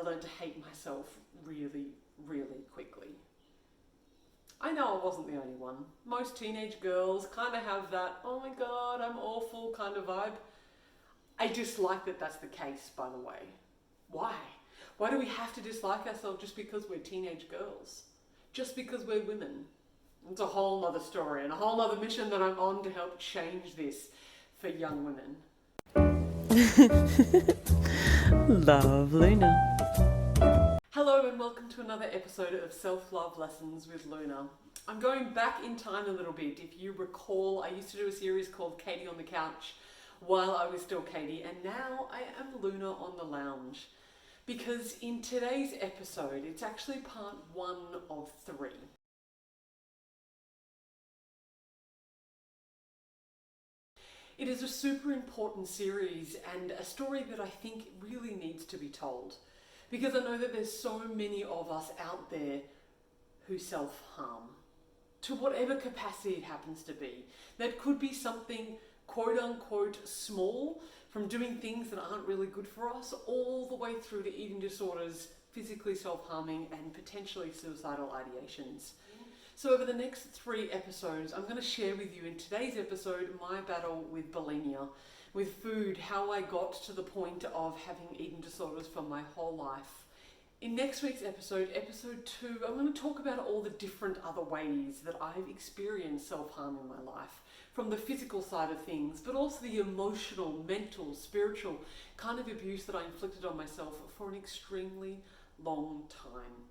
learned to hate myself really, really quickly. I know I wasn't the only one. Most teenage girls kind of have that, oh my god, I'm awful kind of vibe. I dislike that that's the case, by the way. Why? Why do we have to dislike ourselves just because we're teenage girls? Just because we're women? It's a whole nother story and a whole nother mission that I'm on to help change this for young women. Love Luna. Hello and welcome to another episode of Self-Love Lessons with Luna. I'm going back in time a little bit. If you recall, I used to do a series called Katie on the Couch while I was still Katie, and now I am Luna on the Lounge. Because in today's episode, it's actually part 1 of 3. It is a super important series and a story that I think really needs to be told. Because I know that there's so many of us out there who self-harm. To whatever capacity it happens to be. That could be something quote unquote small, from doing things that aren't really good for us, all the way through to eating disorders, physically self-harming and potentially suicidal ideations. So over the next 3 episodes, I'm going to share with you in today's episode my battle with bulimia, with food, how I got to the point of having eating disorders for my whole life. In next week's episode, episode 2, I'm going to talk about all the different other ways that I've experienced self-harm in my life, from the physical side of things, but also the emotional, mental, spiritual kind of abuse that I inflicted on myself for an extremely long time.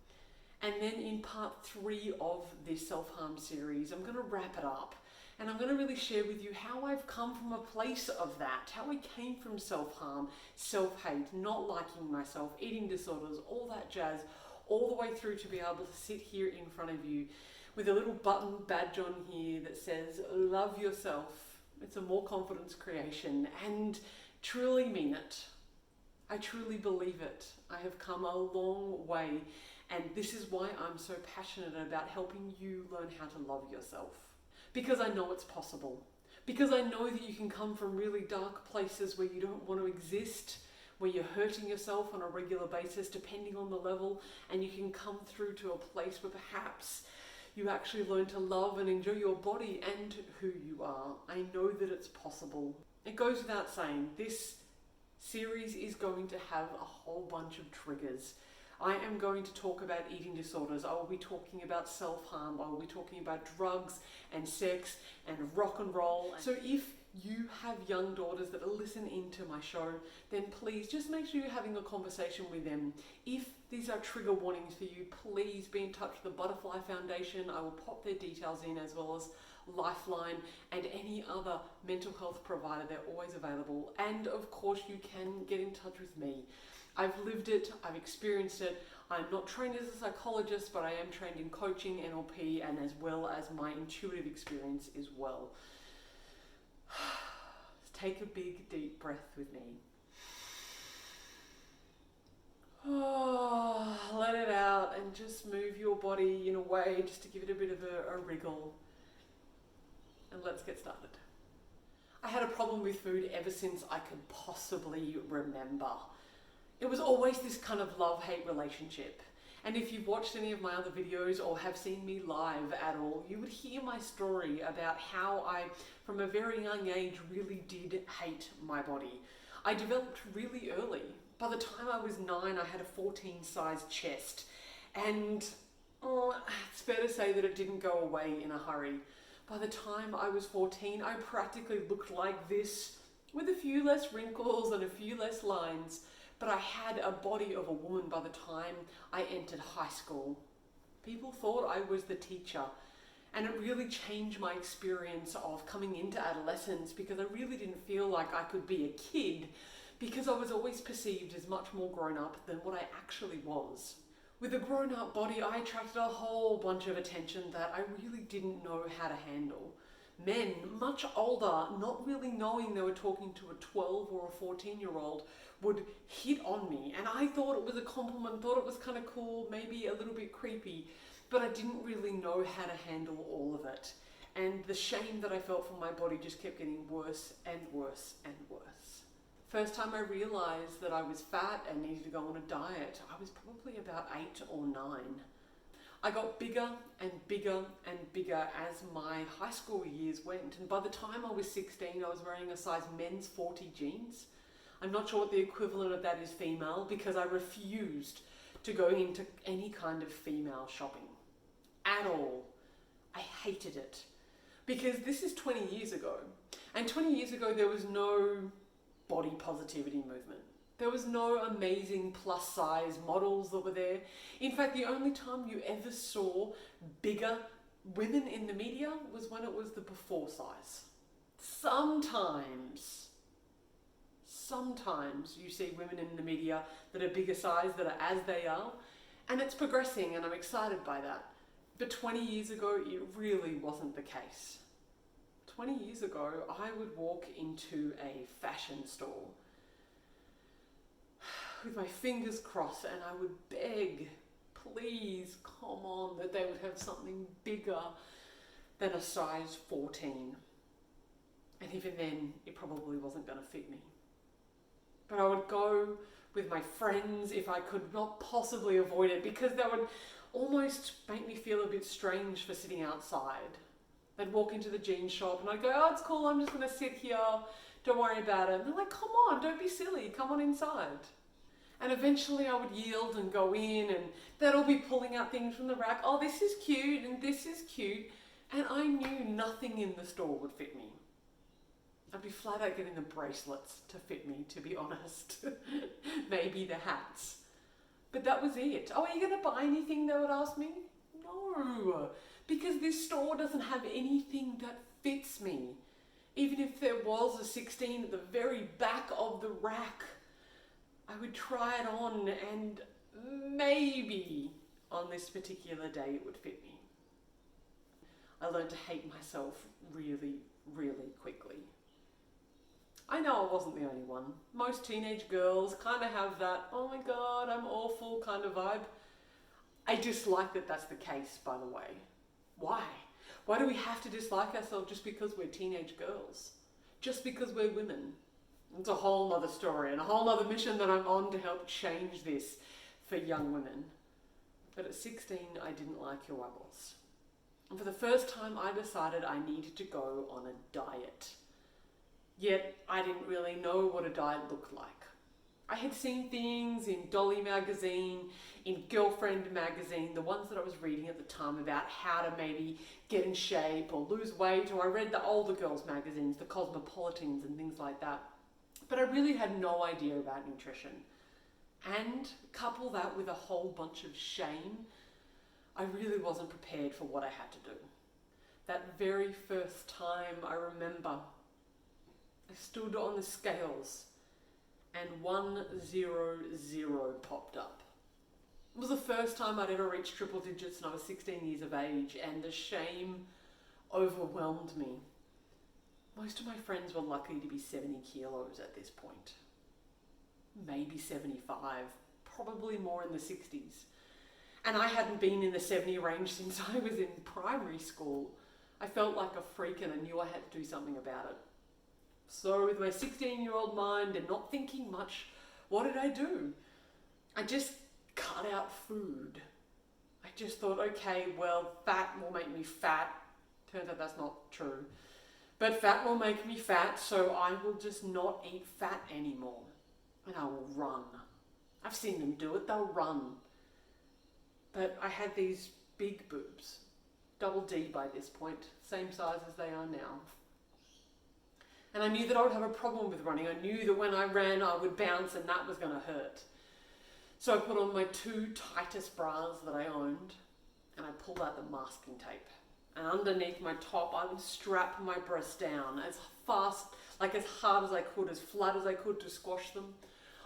And then in part 3 of this self-harm series, I'm going to wrap it up. And I'm going to really share with you how I've come from a place of that, how I came from self-harm, self-hate, not liking myself, eating disorders, all that jazz, all the way through to be able to sit here in front of you with a little button badge on here that says, love yourself. It's a more confidence creation, and truly mean it. I truly believe it. I have come a long way, and this is why I'm so passionate about helping you learn how to love yourself. Because I know it's possible. Because I know that you can come from really dark places where you don't want to exist, where you're hurting yourself on a regular basis, depending on the level, and you can come through to a place where perhaps you actually learn to love and enjoy your body and who you are. I know that it's possible. It goes without saying, this series is going to have a whole bunch of triggers. I am going to talk about eating disorders. I will be talking about self-harm. I will be talking about drugs and sex and rock and roll. So if you have young daughters that are listening to my show, then please just make sure you're having a conversation with them. If these are trigger warnings for you, please be in touch with the Butterfly Foundation. I will pop their details in, as well as Lifeline and any other mental health provider. They're always available. And of course, you can get in touch with me. I've lived it, I've experienced it. I'm not trained as a psychologist, but I am trained in coaching, NLP, and as well as my intuitive experience as well. Take a big, deep breath with me. Oh, let it out and just move your body in a way just to give it a bit of a wriggle. And let's get started. I had a problem with food ever since I could possibly remember. It was always this kind of love-hate relationship. And if you've watched any of my other videos or have seen me live at all, you would hear my story about how I, from a very young age, really did hate my body. I developed really early. By the time I was 9, I had a 14 size chest. And it's fair to say that it didn't go away in a hurry. By the time I was 14, I practically looked like this, with a few less wrinkles and a few less lines. But I had a body of a woman by the time I entered high school. People thought I was the teacher, and it really changed my experience of coming into adolescence, because I really didn't feel like I could be a kid, because I was always perceived as much more grown up than what I actually was. With a grown up body, I attracted a whole bunch of attention that I really didn't know how to handle. Men, much older, not really knowing they were talking to a 12 or a 14-year-old, would hit on me, and I thought it was a compliment, thought it was kind of cool, maybe a little bit creepy, but I didn't really know how to handle all of it. And the shame that I felt from my body just kept getting worse and worse and worse. First time I realised that I was fat and needed to go on a diet, I was probably about 8 or 9. I got bigger and bigger and bigger as my high school years went, and by the time I was 16 I was wearing a size men's 40 jeans. I'm not sure what the equivalent of that is female, because I refused to go into any kind of female shopping at all. I hated it, because this is 20 years ago, and 20 years ago there was no body positivity movement. There was no amazing plus size models that were there. In fact, the only time you ever saw bigger women in the media was when it was the before size. Sometimes you see women in the media that are bigger size, that are as they are, and it's progressing, and I'm excited by that. But 20 years ago, it really wasn't the case. 20 years ago, I would walk into a fashion store with my fingers crossed, and I would beg, please, come on, that they would have something bigger than a size 14. And even then, it probably wasn't going to fit me. But I would go with my friends if I could not possibly avoid it, because that would almost make me feel a bit strange for sitting outside. They'd walk into the jeans shop and I'd go, oh, it's cool, I'm just going to sit here, don't worry about it. And they're like, come on, don't be silly, come on inside. And eventually I would yield and go in, and they'd all be pulling out things from the rack. Oh, this is cute and this is cute. And I knew nothing in the store would fit me. I'd be flat out getting the bracelets to fit me, to be honest. Maybe the hats. But that was it. Oh, are you going to buy anything, they would ask me? No, because this store doesn't have anything that fits me. Even if there was a 16 at the very back of the rack, I would try it on, and maybe on this particular day it would fit me. I learned to hate myself really, really quickly. I know I wasn't the only one. Most teenage girls kind of have that, oh my god, I'm awful kind of vibe. I dislike that that's the case, by the way. Why? Why do we have to dislike ourselves just because we're teenage girls? Just because we're women? It's a whole nother story and a whole nother mission that I'm on to help change this for young women. But at 16, I didn't like who I was. And for the first time, I decided I needed to go on a diet. Yet, I didn't really know what a diet looked like. I had seen things in Dolly magazine, in Girlfriend magazine, the ones that I was reading at the time about how to maybe get in shape or lose weight, or I read the older girls magazines, the Cosmopolitans and things like that. But I really had no idea about nutrition. And couple that with a whole bunch of shame, I really wasn't prepared for what I had to do. That very first time, I remember, I stood on the scales and 100 popped up. It was the first time I'd ever reached triple digits, and I was 16 years of age, and the shame overwhelmed me. Most of my friends were lucky to be 70 kilos at this point. Maybe 75, probably more in the 60s. And I hadn't been in the 70 range since I was in primary school. I felt like a freak, and I knew I had to do something about it. So with my 16-year-old mind and not thinking much, what did I do? I just cut out food. I just thought, okay, well, fat will make me fat. Turns out that's not true. But fat will make me fat, so I will just not eat fat anymore. And I will run. I've seen them do it, they'll run. But I had these big boobs, double D by this point, same size as they are now. And I knew that I would have a problem with running. I knew that when I ran, I would bounce, and that was going to hurt. So I put on my 2 tightest bras that I owned, and I pulled out the masking tape. And underneath my top, I would strap my breasts down as fast, like as hard as I could, as flat as I could to squash them.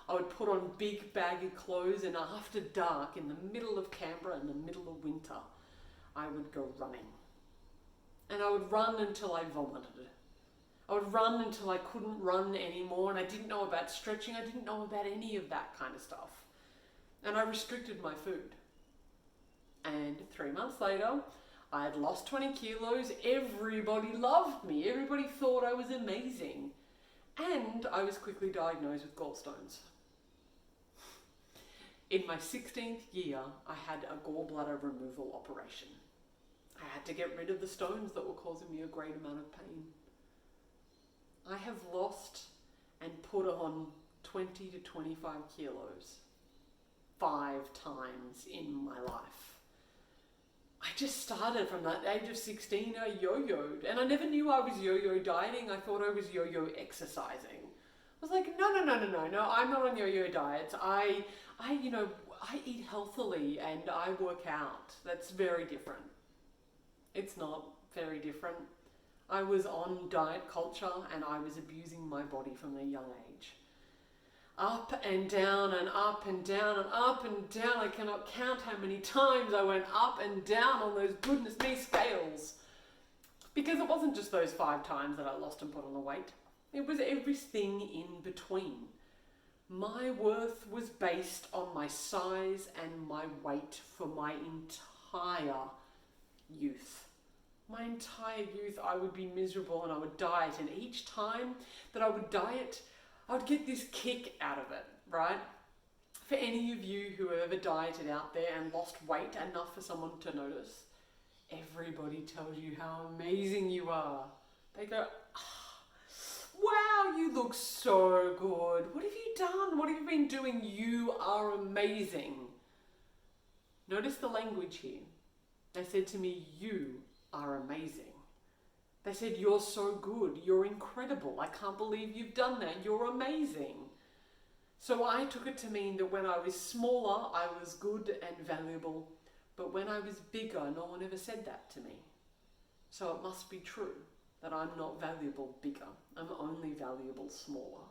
I would put on big baggy clothes, and after dark, in the middle of Canberra, in the middle of winter, I would go running. And I would run until I vomited. I would run until I couldn't run anymore, and I didn't know about stretching, I didn't know about any of that kind of stuff. And I restricted my food. And 3 months later, I had lost 20 kilos, everybody loved me, everybody thought I was amazing. And I was quickly diagnosed with gallstones. In my 16th year, I had a gallbladder removal operation. I had to get rid of the stones that were causing me a great amount of pain. I have lost and put on 20 to 25 kilos 5 times in my life. I just started from that age of 16, I yo-yoed, and I never knew I was yo-yo dieting. I thought I was yo-yo exercising. I was like, no, I'm not on yo-yo diets. I eat healthily and I work out. That's very different. It's not very different. I was on diet culture and I was abusing my body from a young age. Up and down and up and down and up and down. I cannot count how many times I went up and down on those goodness me scales. Because it wasn't just those 5 times that I lost and put on the weight. It was everything in between. My worth was based on my size and my weight for my entire youth. My entire youth I would be miserable and I would diet, and each time that I would diet, I would get this kick out of it, right? For any of you who have ever dieted out there and lost weight enough for someone to notice, everybody tells you how amazing you are. They go, wow, you look so good. What have you done? What have you been doing? You are amazing. Notice the language here. They said to me, you are amazing. They said, you're so good. You're incredible. I can't believe you've done that. You're amazing. So I took it to mean that when I was smaller, I was good and valuable. But when I was bigger, no one ever said that to me. So it must be true that I'm not valuable bigger. I'm only valuable smaller.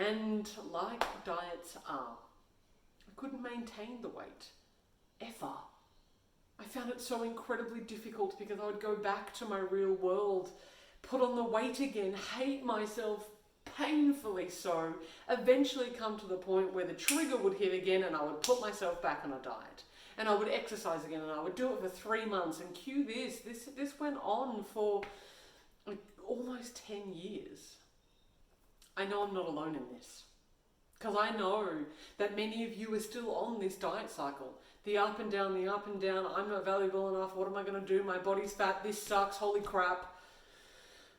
And like diets are, I couldn't maintain the weight, ever. I found it so incredibly difficult because I would go back to my real world, put on the weight again, hate myself painfully so, eventually come to the point where the trigger would hit again and I would put myself back on a diet. And I would exercise again and I would do it for 3 months and cue this went on for like almost 10 years. I know I'm not alone in this. Because I know that many of you are still on this diet cycle. The up and down, I'm not valuable enough, what am I going to do? My body's fat, this sucks, holy crap.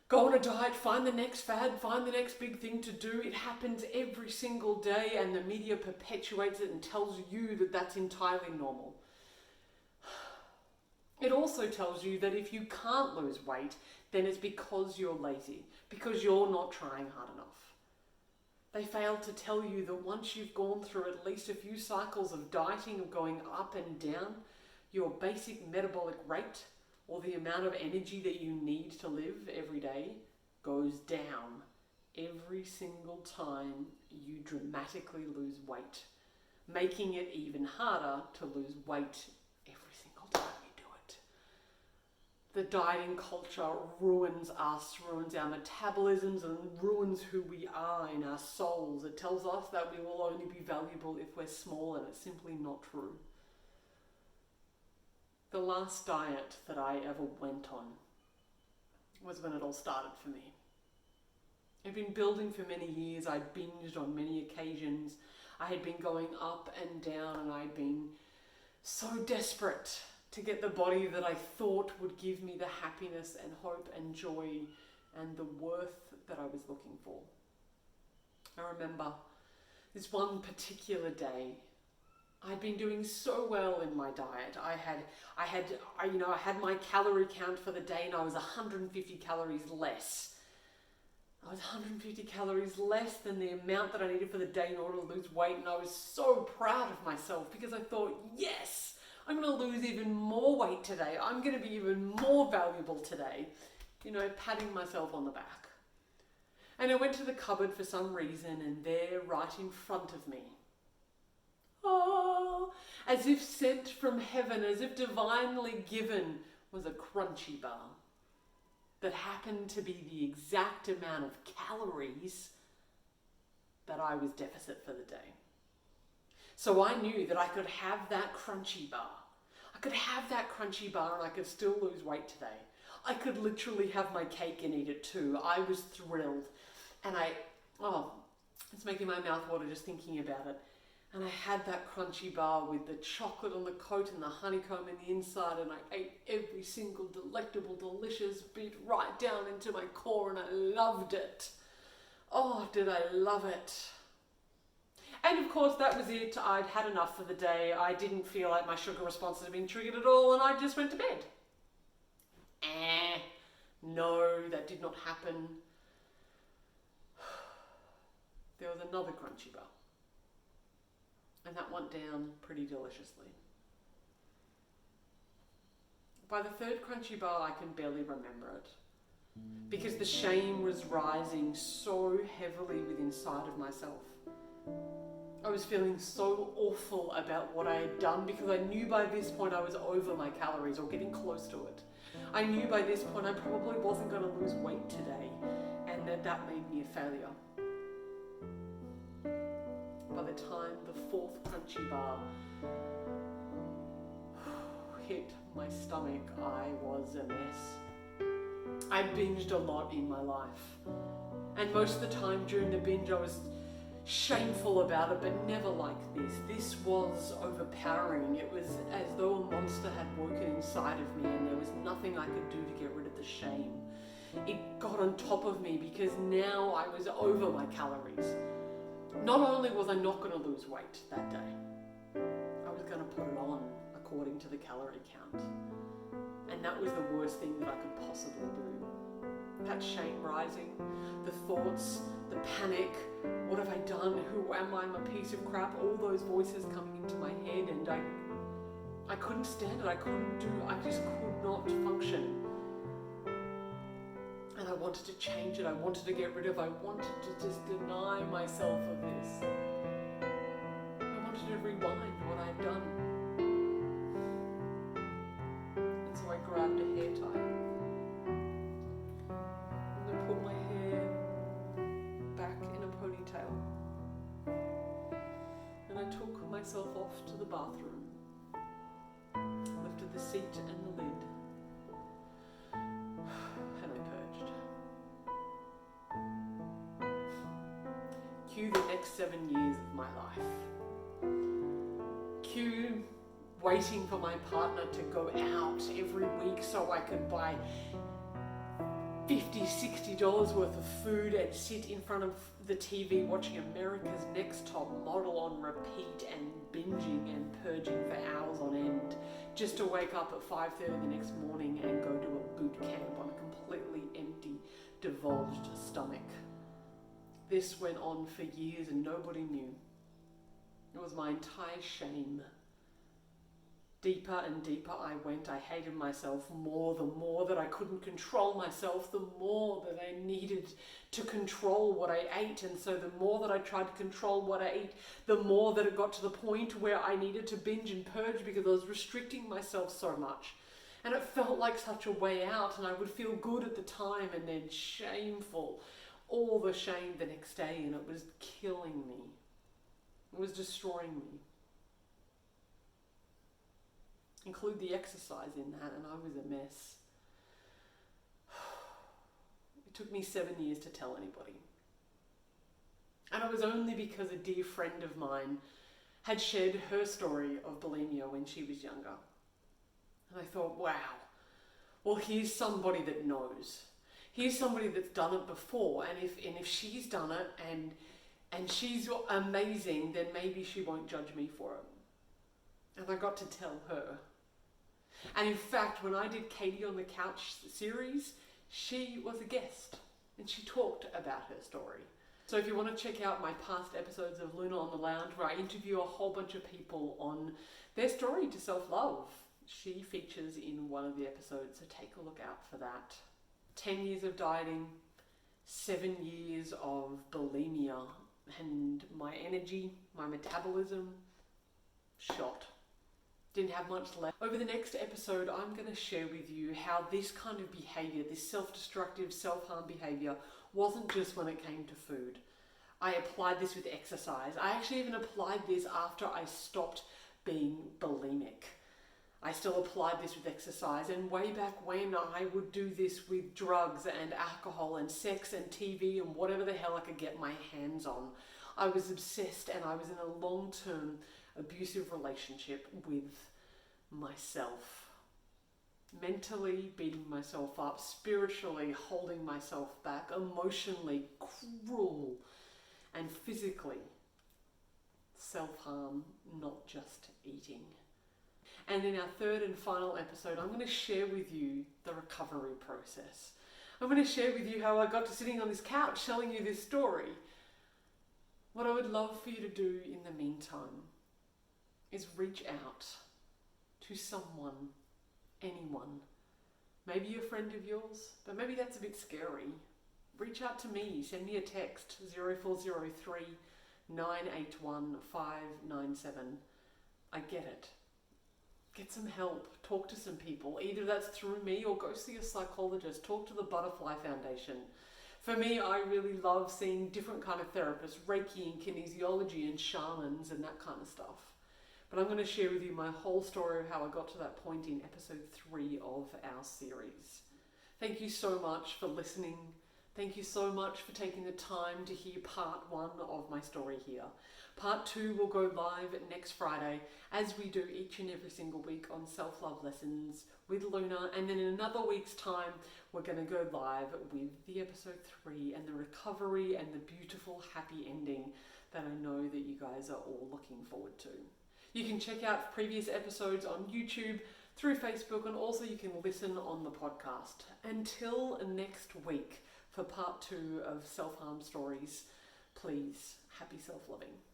Go on a diet, find the next fad, find the next big thing to do. It happens every single day and the media perpetuates it and tells you that that's entirely normal. It also tells you that if you can't lose weight, then it's because you're lazy, because you're not trying hard enough. They fail to tell you that once you've gone through at least a few cycles of dieting, of going up and down, your basic metabolic rate, or the amount of energy that you need to live every day, goes down every single time you dramatically lose weight, making it even harder to lose weight every single time you do it. The dieting culture ruins us, ruins our metabolisms, and ruins who we are in our souls. It tells us that we will only be valuable if we're small, and it's simply not true. The last diet that I ever went on was when it all started for me. I'd been building for many years. I'd binged on many occasions. I had been going up and down, and I'd been so desperate to get the body that I thought would give me the happiness and hope and joy and the worth that I was looking for. I remember this one particular day, I'd been doing so well in my diet. I had my calorie count for the day and I was 150 calories less. I was 150 calories less than the amount that I needed for the day in order to lose weight, and I was so proud of myself because I thought, yes, I'm going to lose even more weight today. I'm going to be even more valuable today. Patting myself on the back. And I went to the cupboard for some reason, and there, right in front of me, as if sent from heaven, as if divinely given, was a crunchy bar that happened to be the exact amount of calories that I was deficit for the day. So I knew that I could have that crunchy bar. I could have that crunchy bar and I could still lose weight today. I could literally have my cake and eat it too. I was thrilled. And it's making my mouth water just thinking about it. And I had that crunchy bar with the chocolate on the coat and the honeycomb in the inside, and I ate every single delectable, delicious bit right down into my core, and I loved it. Oh, did I love it. And of course, that was it. I'd had enough for the day. I didn't feel like my sugar response had been triggered at all, and I just went to bed. No, that did not happen. There was another crunchy bar. And that went down pretty deliciously. By the third crunchy bar, I can barely remember it, because the shame was rising so heavily within inside of myself. I was feeling so awful about what I had done, because I knew by this point I was over my calories, or getting close to it. I knew by this point I probably wasn't going to lose weight today, and that made me a failure. By the time the fourth crunchy bar hit my stomach, I was a mess. I binged a lot in my life, and most of the time during the binge I was shameful about it, but never like this. This was overpowering. It was as though a monster had woken inside of me, and there was nothing I could do to get rid of the shame. It got on top of me because now I was over my calories. Not only was I not going to lose weight that day, I was going to put it on according to the calorie count. And that was the worst thing that I could possibly do. That shame rising, the thoughts, the panic, what have I done, who am I, I'm a piece of crap, all those voices coming into my head, and I couldn't stand it, I just could not function. And I wanted to change it, I wanted to get rid of, I wanted to just deny myself of this. I wanted to rewind what I'd done. And so I grabbed a hair tie. And I put my hair back in a ponytail. And I took myself off to the bathroom, lifted the seat and the lid, and I purged. Cue the next 7 years of my life. Cue waiting for my partner to go out every week so I could buy $50, $60 worth of food and sit in front of the TV watching America's Next Top Model on repeat and binging and purging for hours on end, just to wake up at 5:30 the next morning and go to a boot camp on a completely empty, divulged stomach. This went on for years and nobody knew. It was my entire shame. Deeper and deeper I went. I hated myself more. The more that I couldn't control myself, the more that I needed to control what I ate. And so the more that I tried to control what I ate, the more that it got to the point where I needed to binge and purge because I was restricting myself so much. And it felt like such a way out, and I would feel good at the time and then shameful. All the shame the next day, and it was killing me. It was destroying me. Include the exercise in that, and I was a mess. It took me 7 years to tell anybody. And it was only because a dear friend of mine had shared her story of bulimia when she was younger. And I thought, wow, well, here's somebody that knows. Here's somebody that's done it before, and if she's done it and she's amazing, then maybe she won't judge me for it. And I got to tell her. And in fact, when I did Katie on the Couch series, she was a guest and she talked about her story. So if you want to check out my past episodes of Luna on the Lounge, where I interview a whole bunch of people on their story to self-love, she features in one of the episodes, so take a look out for that. 10 years of dieting, 7 years of bulimia, and my energy, my metabolism, shot. Didn't have much left. Over the next episode, I'm going to share with you how this kind of behavior, this self-destructive, self-harm behavior, wasn't just when it came to food. I applied this with exercise. I actually even applied this after I stopped being bulimic. I still applied this with exercise, and way back when I would do this with drugs and alcohol and sex and TV and whatever the hell I could get my hands on. I was obsessed, and I was in a long-term abusive relationship with myself. Mentally beating myself up, spiritually holding myself back, emotionally cruel, and physically self-harm, not just eating. And in our third and final episode, I'm going to share with you the recovery process. I'm going to share with you how I got to sitting on this couch telling you this story. What I would love for you to do in the meantime is reach out to someone, anyone, maybe a friend of yours, but maybe that's a bit scary. Reach out to me, send me a text, 0403 981 597. I get it. Get some help, talk to some people. Either that's through me or go see a psychologist, talk to the Butterfly Foundation. For me, I really love seeing different kind of therapists, Reiki and kinesiology and shamans and that kind of stuff. But I'm going to share with you my whole story of how I got to that point in episode 3 of our series. Thank you so much for listening. Thank you so much for taking the time to hear part 1 of my story here. Part 2 will go live next Friday, as we do each and every single week on self-love lessons with Luna. And then in another week's time, we're going to go live with the episode 3 and the recovery and the beautiful, happy ending that I know that you guys are all looking forward to. You can check out previous episodes on YouTube, through Facebook, and also you can listen on the podcast. Until next week for part 2 of Self-Harm Stories, please, happy self-loving.